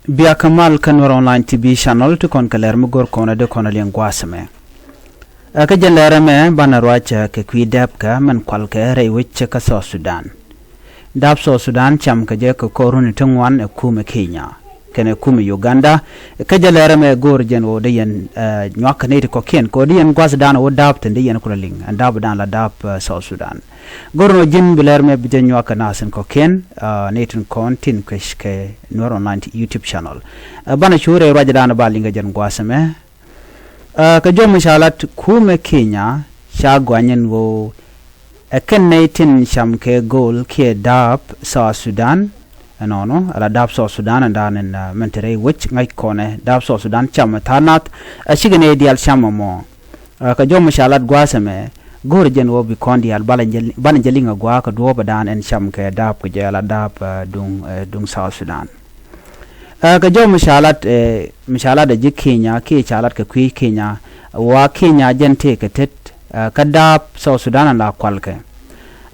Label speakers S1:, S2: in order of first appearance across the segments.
S1: Bia kamal kan war online TV channel to kon kaler mo gor kona de kona lien gwasame. Ka jalera me banarwacha ke kwidap ka man kwalke re wicce ka so Sudan. Dap so Sudan cham ka je ko korun tungwan e kuumɛ Kiinya. Kene kuumɛ Uganda ka jalera me gor jen wo de yen nyak ne ko ken ko de yen gwas dan wo dap tende yen ko ling and dap dan la dap so Sudan. Gorno jin biler me bide nywaka nasen ko ken netin kon tin ke Nuer online YouTube channel bana chure rajadana balinga jan gwasame ka jom shalat kuumɛ Kiinya sha gwanyen wo ken netin sham ke gol ke dap sa Sudan no ala dap sa Sudan andanen mentere wich ngai kone dap sa Sudan cham tanat shigene dial chamamo ka jom shalat gwasame gor jen wo bi kondi al ban jelinga gwa ka do badan en sham ke dap ke jala dap dung South Sudan ka jo mishalat de Kiinya ke chalat ke Kiinya wa Kiinya jen te ke tet ka dap South Sudan la kwalke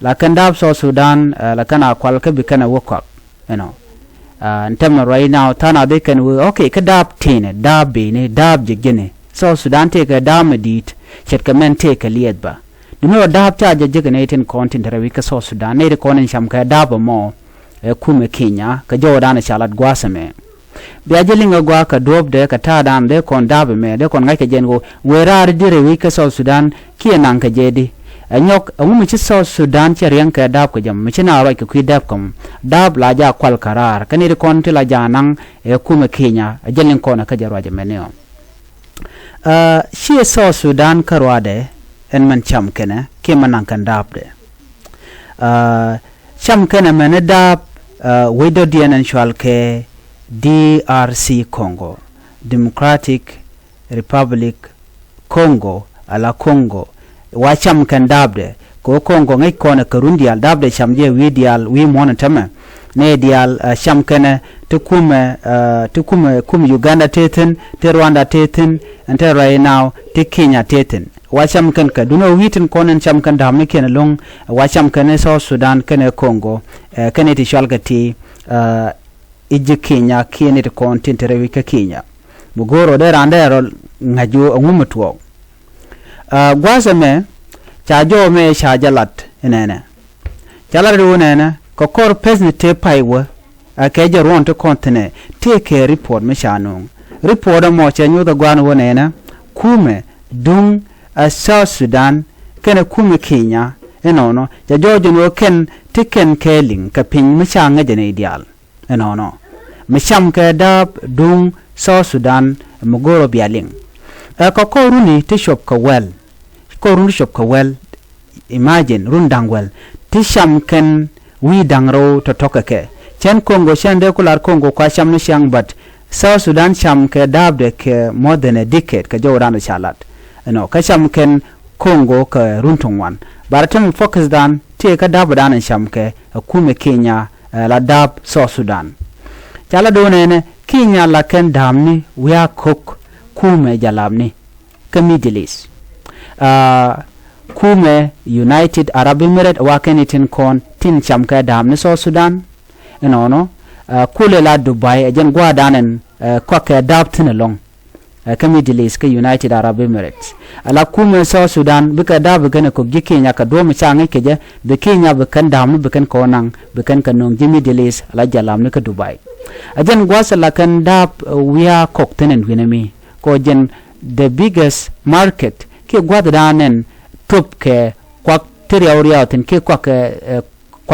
S1: la kan dap South Sudan la kana kwalke bi kana wokak ntem right now tana be kan okay ka dap tine dap be ne dap jigene South Sudan te ka dam dit chet ka men te ka liedba Nuno dab ta jega netin content rewi ka so Sudan ne konen sham ka dab mo kuumɛ Kiinya ka jodan shalat gwasame biya jelinga gwa ka dob de ka ta dan de kon dab me de kon ngai ka jengo werar dire wi ka so Sudan kienan ka jedi anyok amu ci so Sudan ci riyan ka dab ka jam mi na ro ka ku dab kam dab la ja kwal karar ka ne kon ti la janan kuumɛ Kiinya jelin kona ka jarwa jameneo shi so Sudan karwade en man cham kene ke manan kan dap de cham kene men dap wedo dien en shwal ke DRC Congo Democratic Republic Congo ala Congo wa cham kan dap de ko Congo ngai kona karundial dap de cham je wi dial wi mona tama ne dial cham kene to kuumɛ Uganda teten te Rwanda teten and te right now te Kiinya teten wacham kan ka duno witin konen cham kan da me ken long wacham kan so Sudan kan Congo kan ti shalga ti ije Kiinya kene te content rewi ka Kiinya mugoro de randero ngaju ngumutwo gwasame chajo me shajalat enene chalar do nene ko kor pesne te paiwa ke jaron to kontine te ke report me shanung report mo chenyu da gwan wonena kuumɛ dung South Sudan kene kuumɛ Kiinya enono ja jojo no ken tiken keling ka pin mchanga jene ideal enono mcham ka dab dung South Sudan mugoro bialing ka koruni ti shop ka well koruni shop ka well imagine rundang well ti sham ken wi dangro to tokake chen Congo shande kular Congo kwa sham no shang but South Sudan sham ka dab de ke more than a decade ka jawran shalat ka sham ken Congo ka runtungwan baratem focus dan te ka dab dan sham ke kuumɛ Kiinya la dab South Sudan chala do ne Kiinya la ken damni wiya kok kuumɛ jalabni ka Middle East kuumɛ United Arab Emirates wa kenitin kon tin sham ka damni South Sudan kule la Dubai jen gwa danen kwa ka dab tin long ka Middle East ka United Arab Emirates ala kuumɛ South Sudan bika dab gane ko Kiinya ka do mchanga keje be Kiinya be kan dam be kan konang be kan kanong Middle East ala jalam ne ka Dubai ajen gwasa la kan dab wiya kok tenen winami ko jen the biggest market ke gwa danen top ke kwak teriauriaten ke kwak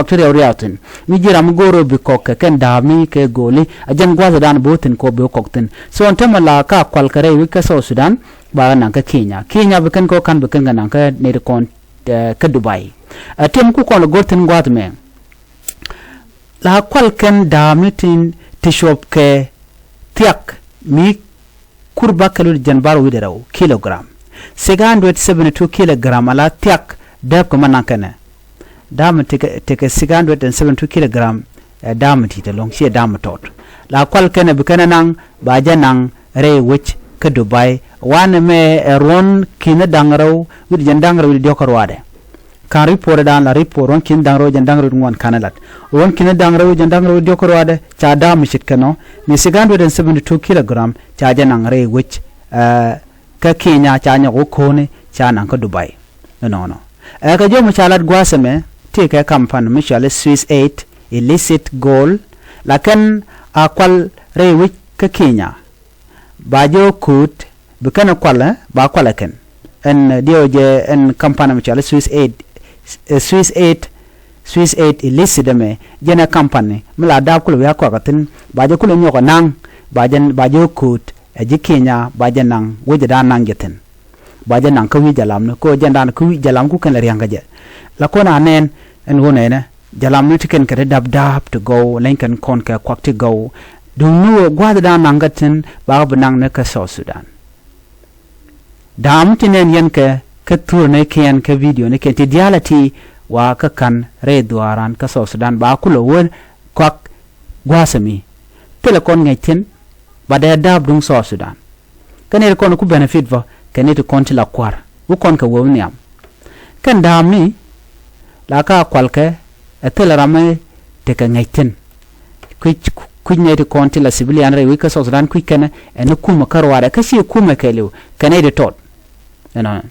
S1: teriauriaten mi jira mugoro bi kok ken dami ke goli ajen gwa dan boten ko be kokten so ontamala ka kwalkare wi ka South Sudan ba nan ka Kiinya be kan ko kan be kan nan ka ne kon ka Dubai atem ku kon gorten gwat me la kwalken damitin tishop ke tiak mi kurba kalul janbar wi deraw kilogram 672 kilogram ala tiak dab ko manan kana dam teke 672 kilogram dam ti de long she dam tot la kwal kana bi kana nan ba janang re wich ka Dubai wan me ron kina dangraw wi jandangaraw wi dokor wade kan report dan la report on kin dangro jan dangro ngwan kanalat on kin dangro jan dangro diokorwade cha dam shit kano ni 672 kg cha janang re which ka Kiinya cha nya ko kone cha nang ka Dubai no ka jo machalat gwaseme ti ka kampan mishale Swiss 8 illicit gold lakan akwal re which ka Kiinya bajo kut bukana kwala ba kwala ken en dioje en kampana machale Swiss 8 illicit me jena kampani mala da kulu ya kwa katin bajo kulu nyoko nang bajo kut eji Kiinya bajan nang wajada nang jeten bajan nang kawi jalam no ko jandan kawi jalam ku kan rianga je la ko na nen en wona ne jalam no tiken kare dab to go lenkan kon ka kwak to go do no gwada nang gaten ba nang ne ka South Sudan dam tinen yen ka tur ne ken ka video ne ke ti dialati wa ka kan re duaran ka South Sudan ba kulo won kwak gwasami tele kon ngaitin ba da dab dung South Sudan kanere kon ku benefit va kanete konti la kwar u kon ka woniam kan dam ni la ka kwalke etele rame te ka ngaitin ku nyete konti la civilian re wi ka South Sudan ku kana en kuma karwara ka shi kuma kelew kanede tot ena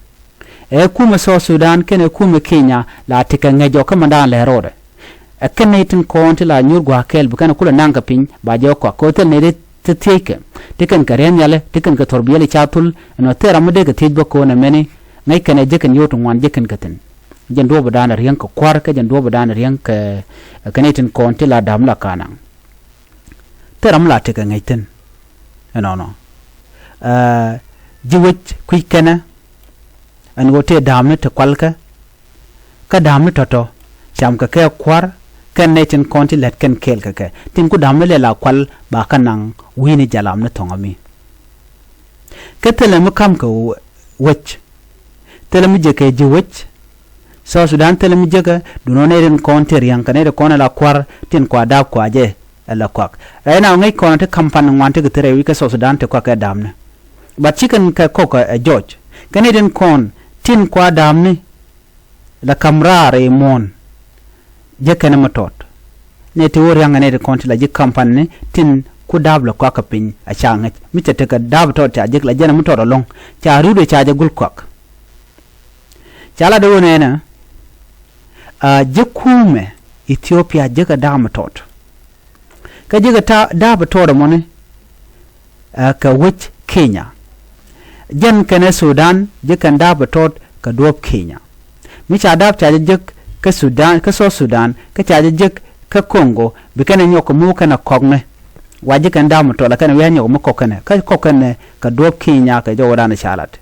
S1: kuma South Sudan kene kuma Kiinya la te ka ngajo ka mandan le rode kanetin konti la nyurgwa kel bu kana kula nanga pin ba jo ko tel ne teke tikan karen yale tikan ka torbiyali chatul no tera mu de ka tejba ko na meni ngai kana jekan yotu wan jekan katen jen do badana riyan ka kwar ka jen do badana riyan ka kanetin konti la damla kana tera mu la teka ngaiten no jiwech kuikana an wote damne te kwalka ka damne toto cham ka ke kwar kan netin konti let kan kel ka tin ku damne le la kwal ba kanang wini jalam na tongami ketele mu kam ka wech tele mu je ke ji wech South Sudan tele mu je ka duno ne ren konti riyan kan ne kona la kwar tin kwa da kwa je la kwak na ngai kona te kampan ngwante ke tere wi ka South Sudan te kwa ka damne ba chicken ka koka George kan ren kon tin kwa damne la kamra re mon je kana matot ne te wor yanga ne de konti la je kampan ne tin ku dabla kwa ka pin a changa mi te ka dab to ta je la jena muto long cha rude cha je gul kwak chala de wona na je kuumɛ Ethiopia je ka dam tot ka je ta dab to mo ne ka wich Kiinya jen kana Sudan je kan dab tot ka dop Kiinya mi cha dab cha je ka Sudan ka South Sudan ka cha je ka Congo bi kana nyoko mu kana kogne waje kan dam to la kana wi nyoko mu kokane ka kokane ka dop Kiinya ka jo wadana chalat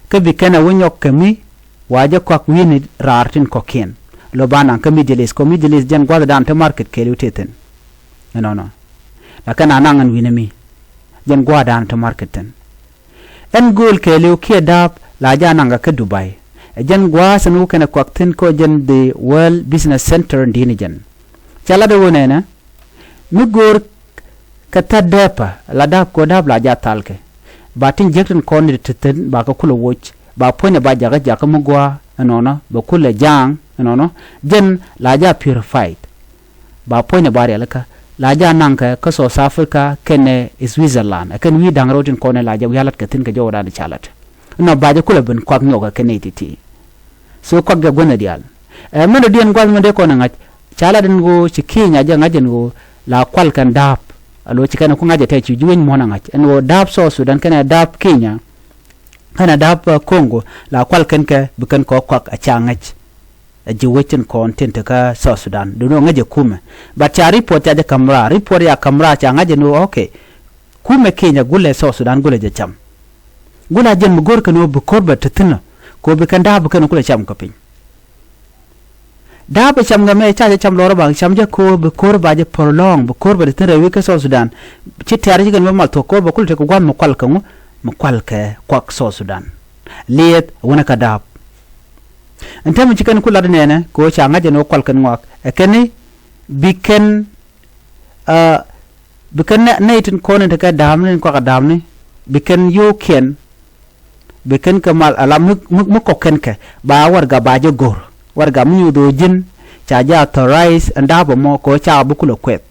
S1: ka bi kana wonyok kami waje kwak wini rartin kokin lo bana ka midilis ko midilis jen gwada dan te market ke luteten no la kana nangan winami jen gwada dan te marketen en gol ke lu ke dab la jananga ka Dubai jen gwa sanu kana kwaktin ko jen the World Business Center ndini jen chala de wonena mi gor ka ta dääpä la dab ko dab la ja talke batin jekten ko ni teten ba ka kulo woch ba pone ba jaga jaka mugwa nono ba kula jang nono jen la ja purified ba pone ba relaka la ja nanka ka South Africa kene Switzerland ken wi dang rotin ko ne la ja yalat ka tin ka jawda ni chalat no ba ja kula ben kwak nyoga kene titi so kwak ga gona dial meno dien gwal mende ko na chala den go ci Kiinya ja ngajen go la kwal kan dap alo ci kana ko ngaje te ci juwen mo na ngaj en go dap South Sudan kana dap Kiinya kana dap Congo la kwal kan ka bukan ko kwak a changach a jiwetin content ka South Sudan do no ngaje kuumɛ ba cha report ya kamera report ya kamera cha ngaje no okay kuumɛ Kiinya gule South Sudan gule je cham gula jen mu gor kano bu korba tetina ko bi kan da bu kan kula cham kapin da ba cham game cha je cham loro ba cham je ko bu korba je prolong bu korba de tere wi ka South Sudan ci tare ji kan mal to ko ba kul te ko gwan mu kwal kan mu kwal ke kwak South Sudan liet wona ka dab anta mu cikan kula de nene ko cha ngaje no kwal kan ngak e keni biken naitin konen te ka damne ko ka damne biken yoken biken kamal alam mu koken ke ba war ga ba je gor warga mu do jin cha ja authorize anda bo mo ko cha bu kulo kwet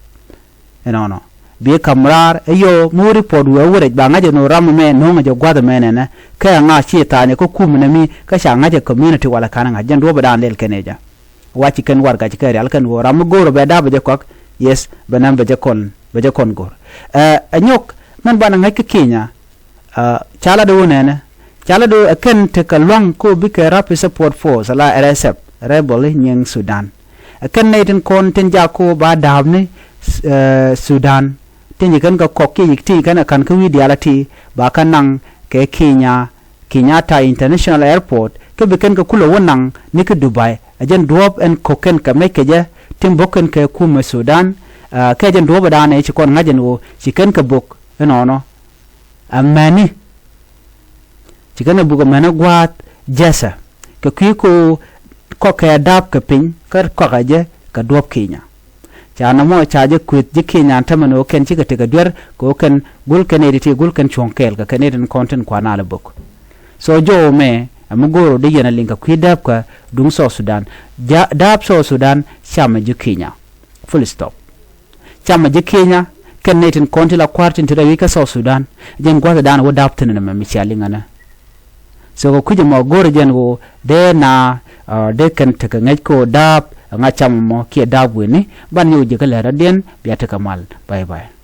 S1: no bi kamrar yo mu report we wure ba ngaje no ram me no ngaje gwada me ne ka nga chi ta ne ko kum ne mi ka sha ngaje community wala kana ngaje ndo ba dan del keneja wachi ken warga ci kare alkan wo ram goro be da be ko yes banam be kon gor anyok man bana ngake Kiinya chala do ne chala do ken te ka long ko bi ka rapid support force la RSF rebel nyeng Sudan ken ne tin kon tin ja ko ba dabni Sudan tin kan ka kokki yikti kan kan ka wi dialati ba kan nang ke Kiinya International Airport ke bi kan ka kulo wonang ni ka Dubai ajen duop en koken ka mekeje tim boken ke kuumɛ Sudan ke jen duop da ne ci kon ngajen wo ci ken ka bok no amani ci ken bu ko mena gwat jessa ke ko ke dab ke pin ka gaje ka duop Kiinya cha na mo cha je kwit je Kiinya tamano ken ci ka te ga der ko ken gul ken editi gul ken chonkel ka ken eden content kwa na le bok so jo me amugoro de yana linka kwidap ka dung so Sudan dap so Sudan chama je Kiinya full stop chama je Kiinya ken netin konti la kwartin tira wika so Sudan jen gwa dan wo dap tin na mi chalinga na so ko kuje mo goro jen wo de na de ken te ka ngaj ko dap nga chama mo ki dap weni ban yo je ka la den biata kamal bye bye